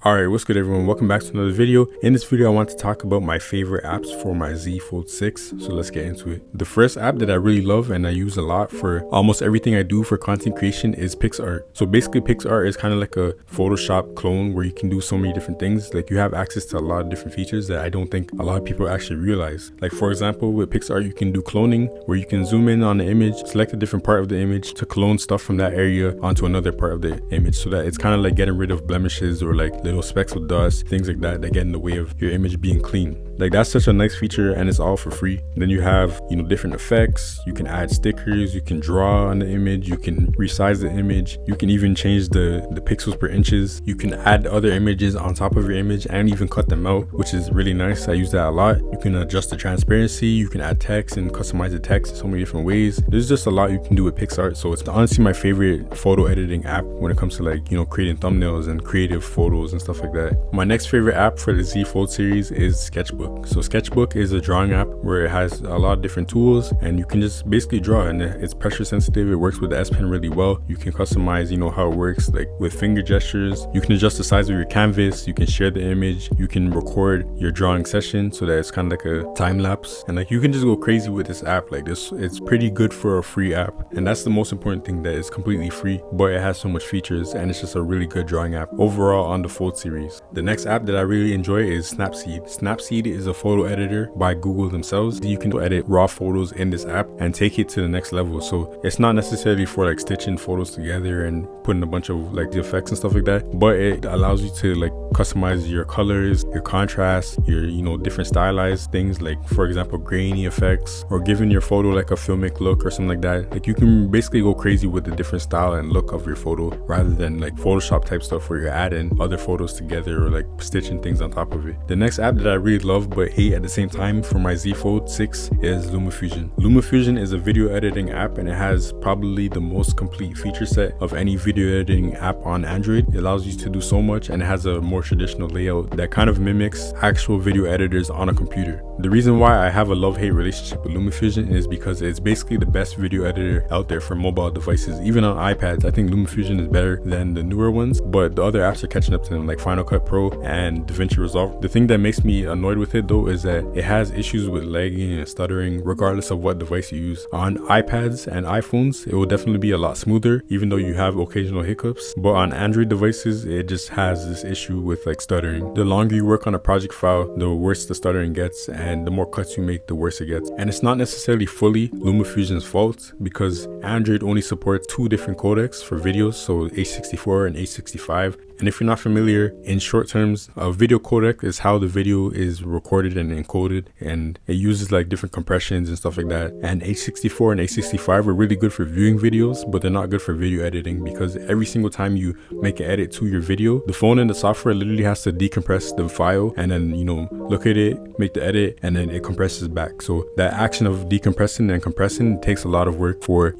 Alright, what's good everyone? Welcome back to another video. In this video I want to talk about my favorite apps for my Z Fold 6, so let's get into it. The first app that I really love and I use a lot for almost everything I do for content creation is PicsArt. So basically PicsArt is kind of like a Photoshop clone where you can do so many different things. Like you have access to a lot of different features that I don't think a lot of people actually realize. Like for example with PicsArt you can do cloning where you can zoom in on the image, select a different part of the image to clone stuff from that area onto another part of the image, so that it's kind of like getting rid of blemishes or like little specks of dust, things like that get in the way of your image being clean. Like that's such a nice feature and it's all for free. Then you have, different effects. You can add stickers, you can draw on the image, you can resize the image, you can even change the pixels per inches. You can add other images on top of your image and even cut them out, which is really nice. I use that a lot. You can adjust the transparency, you can add text and customize the text in so many different ways. There's just a lot you can do with PicsArt. So it's honestly my favorite photo editing app when it comes to like, creating thumbnails and creative photos and stuff like that. My next favorite app for the Z Fold series is Sketchbook. So Sketchbook is a drawing app where it has a lot of different tools and you can just basically draw, and it's pressure sensitive. It works with the S Pen really well. You can customize, how it works, like with finger gestures. You can adjust the size of your canvas, you can share the image, you can record your drawing session so that it's kind of like a time lapse, and like you can just go crazy with this app. Like this, it's pretty good for a free app, and that's the most important thing, that it's completely free, but it has so much features and it's just a really good drawing app overall on the Fold series. The next app that I really enjoy is Snapseed. Snapseed is a photo editor by Google themselves. You can edit raw photos in this app and take it to the next level. So it's not necessarily for like stitching photos together and putting a bunch of like the effects and stuff like that, but it allows you to like customize your colors, your contrast, your different stylized things, like for example grainy effects, or giving your photo like a filmic look or something like that. Like you can basically go crazy with the different style and look of your photo rather than like Photoshop type stuff where you're adding other photos together or like stitching things on top of it. The next app that I really love but hate at the same time for my Z Fold 6 is Lumafusion. Lumafusion is a video editing app and it has probably the most complete feature set of any video editing app on Android. It allows you to do so much and it has a more traditional layout that kind of mimics actual video editors on a computer. The reason why I have a love-hate relationship with Lumafusion is because it's basically the best video editor out there for mobile devices. Even on iPads, I think Lumafusion is better than the newer ones, but the other apps are catching up to them, like Final Cut Pro and DaVinci Resolve. The thing that makes me annoyed with it though is that it has issues with lagging and stuttering regardless of what device you use. On iPads and iPhones, it will definitely be a lot smoother, even though you have occasional hiccups, but on Android devices, it just has this issue with like stuttering. The longer you work on a project file, the worse the stuttering gets, and the more cuts you make, the worse it gets. And it's not necessarily fully Lumafusion's fault, because Android only supports 2 different codecs for videos, so H64 and H65. And if you're not familiar, in short terms, a video codec is how the video is recorded and encoded, and it uses like different compressions and stuff like that. And H64 and H65 are really good for viewing videos, but they're not good for video editing, because every single time you make an edit to your video, the phone and the software literally has to decompress the file and then look at it, make the edit, and then it compresses back. So that action of decompressing and compressing takes a lot of work for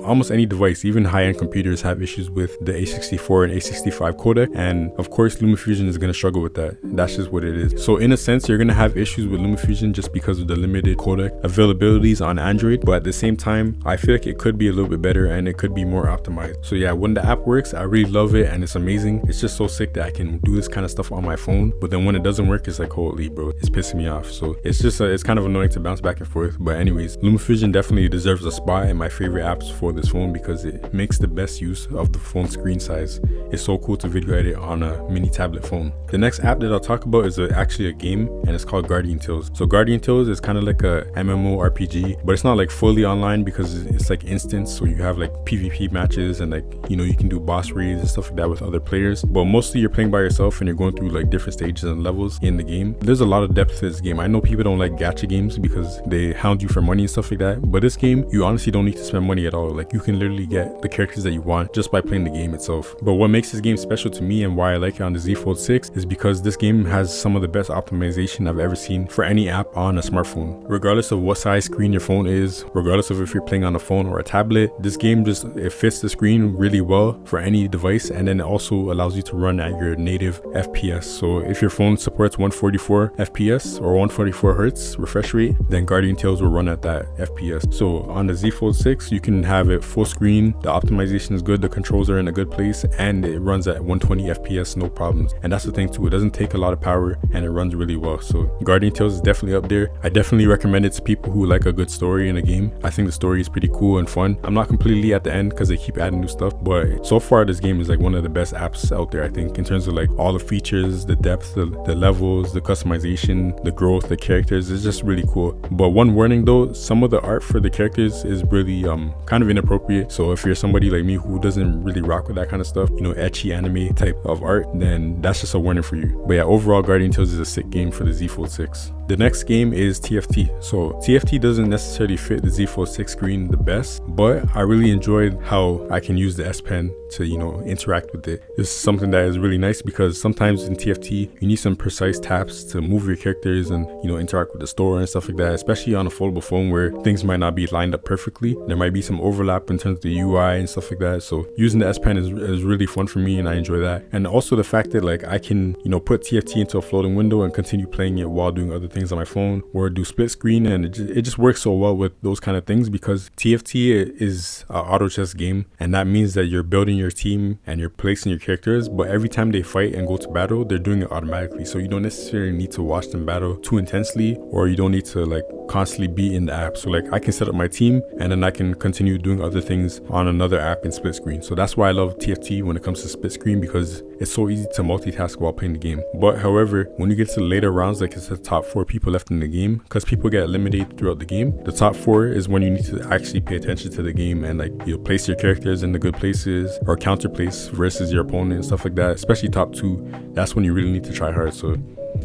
almost any device. Even high-end computers have issues with the H64 and H65 codec, and of course Lumafusion is going to struggle with that. That's just what it is. So in a sense, you're going to have issues with Lumafusion just because of the limited codec availabilities on Android, but at the same time I feel like it could be a little bit better and it could be more optimized. So yeah, when the app works, I really love it and it's amazing. It's just so sick that I can do this kind of stuff on my phone, but then when it doesn't work, it's like, holy bro, it's pissing me off. So it's just it's kind of annoying to bounce back and forth. But anyways, Lumafusion definitely deserves a spot in my favorite apps for this phone because it makes the best use of the phone screen size. It's so cool to video edit on a mini tablet phone. The next app that I'll talk about is actually a game, and it's called Guardian Tales. So Guardian Tales is kind of like a MMORPG, but it's not like fully online because it's like instance, so you have like PvP matches and like you can do boss raids and stuff like that with other players, but mostly you're playing by yourself and you're going through like different stages and levels in the game. There's a lot of depth to this game. I know people don't like gacha games because they hound you for money and stuff like that, but this game you honestly don't need to spend money at all. Like you can literally get the characters that you want just by playing the game itself. But what makes this game special to me and why I like it on the Z Fold 6 is because this game has some of the best optimization I've ever seen for any app on a smartphone. Regardless of what size screen your phone is, regardless of if you're playing on a phone or a tablet, this game it fits the screen really well for any device, and then it also allows you to run at your native FPS. So if your phone supports 144 FPS or 144 Hz refresh rate, then Guardian Tales will run at that FPS. So on the Z Fold 6, you can have it full screen, the optimization is good, the controls are in a good place, and it runs at 120 120 FPS, no problems. And that's the thing too, it doesn't take a lot of power and it runs really well. So Guardian Tales is definitely up there. I definitely recommend it to people who like a good story in a game. I think the story is pretty cool and fun. I'm not completely at the end because they keep adding new stuff, but so far this game is like one of the best apps out there, I think, in terms of like all the features, the depth, the levels, the customization, the growth, the characters. It's just really cool. But one warning though, some of the art for the characters is really kind of inappropriate. So if you're somebody like me who doesn't really rock with that kind of stuff, you know, ecchi anime type of art, then that's just a warning for you. But yeah, overall Guardian Tales is a sick game for the Z Fold 6. The next game is TFT. So TFT doesn't necessarily fit the Z Fold 6 screen the best, but I really enjoyed how I can use the S Pen to, you know, interact with it. This is something that is really nice because sometimes in TFT you need some precise taps to move your characters and, you know, interact with the store and stuff like that, especially on a foldable phone where things might not be lined up perfectly. There might be some overlap in terms of the UI and stuff like that. So using the S Pen is really fun for me and I enjoy that. And also the fact that like I can, you know, put TFT into a floating window and continue playing it while doing other things on my phone or do split screen, and it just works so well with those kind of things because TFT is an auto chess game, and that means that you're building your team and you're placing your characters, but every time they fight and go to battle, they're doing it automatically. So you don't necessarily need to watch them battle too intensely, or you don't need to like constantly be in the app. So like I can set up my team and then I can continue doing other things on another app in split screen. So that's why I love TFT when it comes to split screen, because it's so easy to multitask while playing the game. But however, when you get to the later rounds, like it's the top 4 people left in the game, because people get eliminated throughout the game, the top 4 is when you need to actually pay attention to the game and like, you know, place your characters in the good places or counter place versus your opponent and stuff like that. Especially top 2, that's when you really need to try hard. So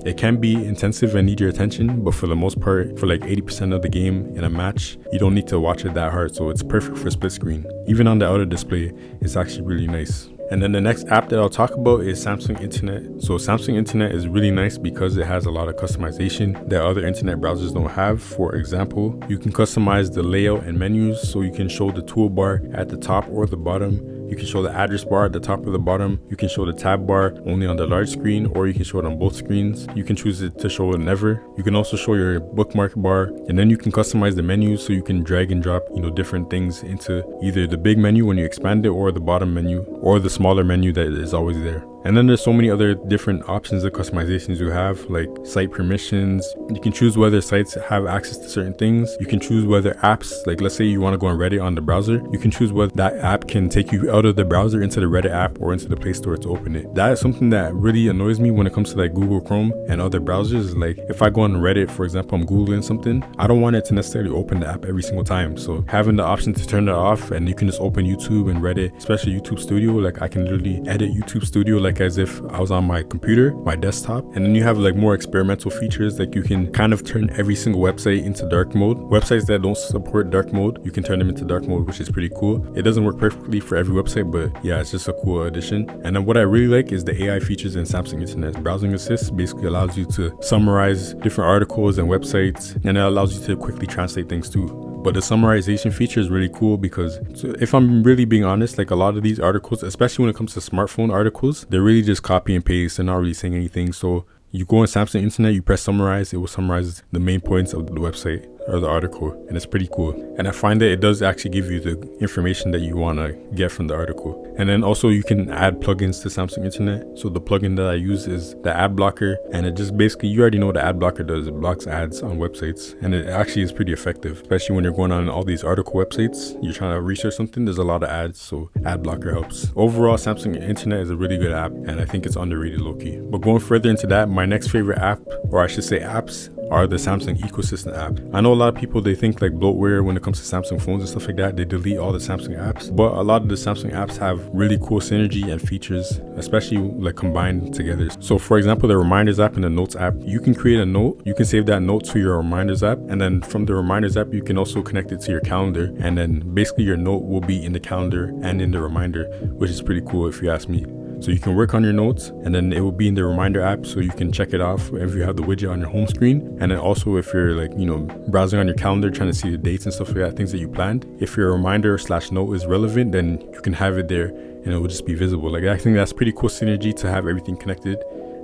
it can be intensive and need your attention, but for the most part, for like 80% of the game in a match, you don't need to watch it that hard. So it's perfect for split screen. Even on the outer display, it's actually really nice. And then the next app that I'll talk about is Samsung Internet. So Samsung Internet is really nice because it has a lot of customization that other internet browsers don't have. For example, you can customize the layout and menus, so you can show the toolbar at the top or the bottom. You can show the address bar at the top or the bottom. You can show the tab bar only on the large screen, or you can show it on both screens. You can choose it to show it never. You can also show your bookmark bar, and then you can customize the menu, so you can drag and drop, you know, different things into either the big menu when you expand it, or the bottom menu, or the smaller menu that is always there. And then there's so many other different options of customizations you have, like site permissions. You can choose whether sites have access to certain things. You can choose whether apps, like let's say you want to go on Reddit on the browser, you can choose whether that app can take you out of the browser into the Reddit app or into the Play Store to open it. That is something that really annoys me when it comes to like Google Chrome and other browsers. Like if I go on Reddit, for example, I'm Googling something, I don't want it to necessarily open the app every single time. So having the option to turn it off, and you can just open YouTube and Reddit, especially YouTube Studio, like I can literally edit YouTube Studio like as if I was on my computer, my desktop. And then you have like more experimental features, like you can kind of turn every single website into dark mode. Websites that don't support dark mode, you can turn them into dark mode, which is pretty cool. It doesn't work perfectly for every website, but yeah, it's just a cool addition. And then what I really like is the AI features in Samsung Internet. Browsing Assist basically allows you to summarize different articles and websites, and it allows you to quickly translate things too. But the summarization feature is really cool because, if I'm really being honest, like a lot of these articles, especially when it comes to smartphone articles, they're really just copy and paste. They're not really saying anything. So you go on Samsung Internet, you press summarize, it will summarize the main points of the website or the article, and it's pretty cool. And I find that it does actually give you the information that you want to get from the article. And then also you can add plugins to Samsung Internet. So the plugin that I use is the ad blocker, and it just basically, you already know what the ad blocker does. It blocks ads on websites, and it actually is pretty effective, especially when you're going on all these article websites, you're trying to research something, there's a lot of ads, so ad blocker helps. Overall, Samsung Internet is a really good app, and I think it's underrated low-key. But going further into that, my next favorite app, or I should say apps, are the Samsung ecosystem app. I know a lot of people, they think like bloatware when it comes to Samsung phones and stuff like that, they delete all the Samsung apps, but a lot of the Samsung apps have really cool synergy and features, especially like combined together. So for example, the Reminders app and the Notes app, you can create a note, you can save that note to your Reminders app, and then from the Reminders app you can also connect it to your calendar, and then basically your note will be in the calendar and in the reminder, which is pretty cool if you ask me. So you can work on your notes, and then it will be in the Reminder app, so you can check it off if you have the widget on your home screen. And then also if you're like, you know, browsing on your calendar trying to see the dates and stuff like that, things that you planned, if your reminder / note is relevant, then you can have it there and it will just be visible. Like I think that's pretty cool synergy to have everything connected.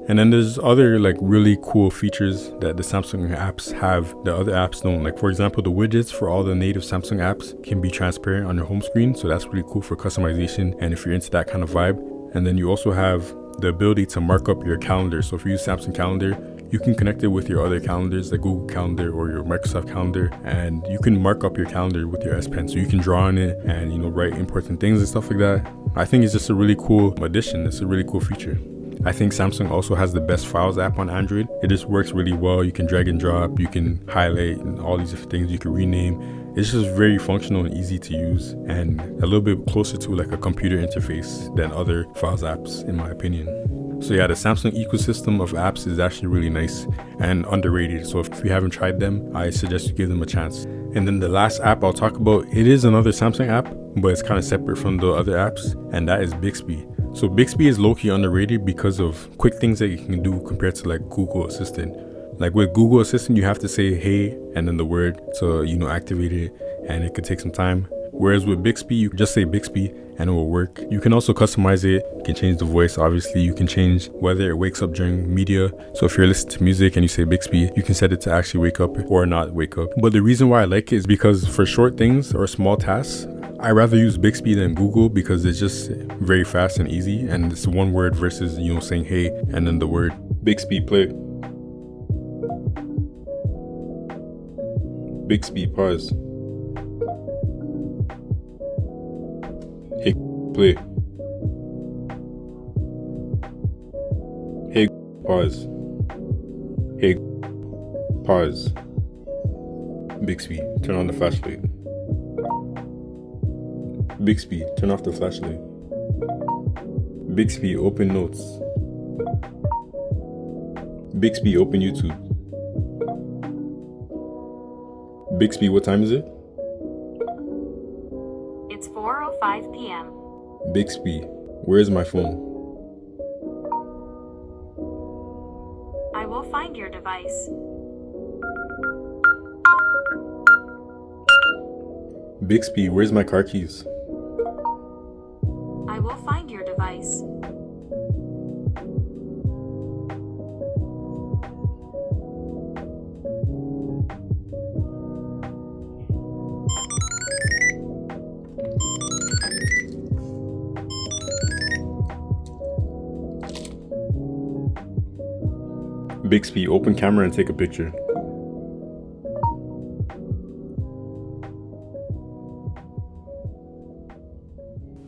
And then there's other like really cool features that the Samsung apps have that other apps don't. Like for example, the widgets for all the native Samsung apps can be transparent on your home screen, so that's really cool for customization and if you're into that kind of vibe. And then you also have the ability to mark up your calendar. So if you use Samsung Calendar, you can connect it with your other calendars like Google Calendar or your Microsoft Calendar, and you can mark up your calendar with your S Pen. So you can draw on it and, you know, write important things and stuff like that. I think it's just a really cool addition. It's a really cool feature. I think Samsung also has the best Files app on Android. It just works really well. You can drag and drop, you can highlight and all these different things, you can rename. It's just very functional and easy to use, and a little bit closer to like a computer interface than other Files apps, in my opinion. So yeah, the Samsung ecosystem of apps is actually really nice and underrated. So if you haven't tried them, I suggest you give them a chance. And then the last app I'll talk about, it is another Samsung app, but it's kind of separate from the other apps, and that is Bixby. So Bixby is low-key underrated because of quick things that you can do compared to like Google Assistant. Like with Google Assistant, you have to say hey and then the word to, you know, activate it, and it could take some time. Whereas with Bixby, you can just say Bixby and it will work. You can also customize it. You can change the voice. Obviously, you can change whether it wakes up during media. So if you're listening to music and you say Bixby, you can set it to actually wake up or not wake up. But the reason why I like it is because for short things or small tasks, I rather use Bixby than Google because it's just very fast and easy, and it's one word versus, you know, saying hey and then the word. Bixby, play. Bixby, pause. Hey, play. Hey, pause. Hey, pause. Bixby, turn on the flashlight. Bixby, turn off the flashlight. Bixby, open notes. Bixby, open YouTube. Bixby, what time is it? It's 4:05 p.m. Bixby, where's my phone? I will find your device. Bixby, where's my car keys? I will find your device. Bixby, open camera and take a picture.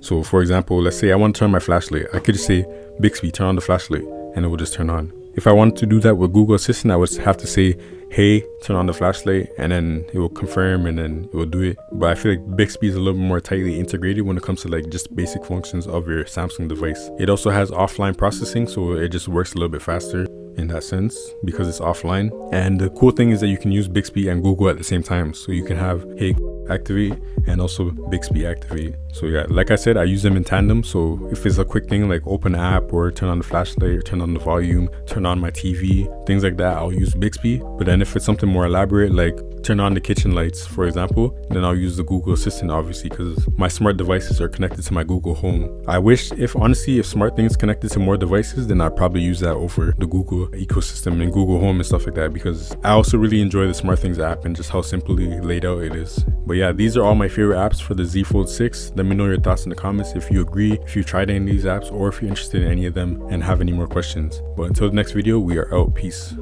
So for example, let's say I want to turn my flashlight. I could just say, Bixby, turn on the flashlight, and it will just turn on. If I wanted to do that with Google Assistant, I would have to say, hey, turn on the flashlight, and then it will confirm and then it will do it. But I feel like Bixby is a little bit more tightly integrated when it comes to like just basic functions of your Samsung device. It also has offline processing, so it just works a little bit faster in that sense because it's offline. And the cool thing is that you can use Bixby and Google at the same time. So you can have hey activate and also Bixby activate. So yeah, like I said, I use them in tandem. So if it's a quick thing like open app or turn on the flashlight or turn on the volume, turn on my TV, things like that, I'll use Bixby. But then if it's something more elaborate, like turn on the kitchen lights, for example, then I'll use the Google Assistant, obviously, because my smart devices are connected to my Google Home. I wish honestly, if smart things connected to more devices, then I'd probably use that over the Google ecosystem and Google Home and stuff like that, because I also really enjoy the SmartThings app and just how simply laid out it is. But yeah, these are all my favorite apps for the Z Fold 6. Let me know your thoughts in the comments if you agree, if you've tried any of these apps, or if you're interested in any of them and have any more questions. But until the next video, we are out. Peace.